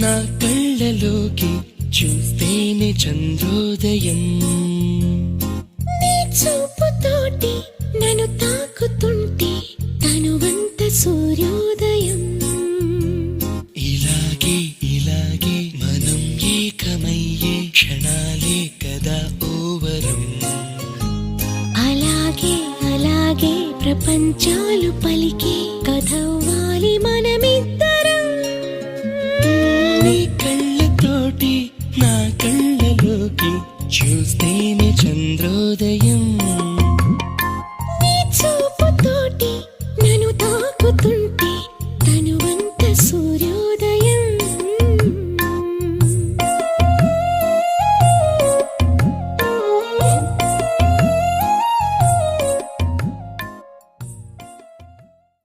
నా కళ్ళలోకి చూస్తేనే చంద్రోదయం. నీ చూపుతోటి నన్ను తాకుతుంటే తనువంత సూర్యోదయం. ఇలాగే ఇలాగే మనం ఏకమయ్యే క్షణాలే కదా ఓవరం. అలాగే అలాగే ప్రపంచాలు పలికే కథ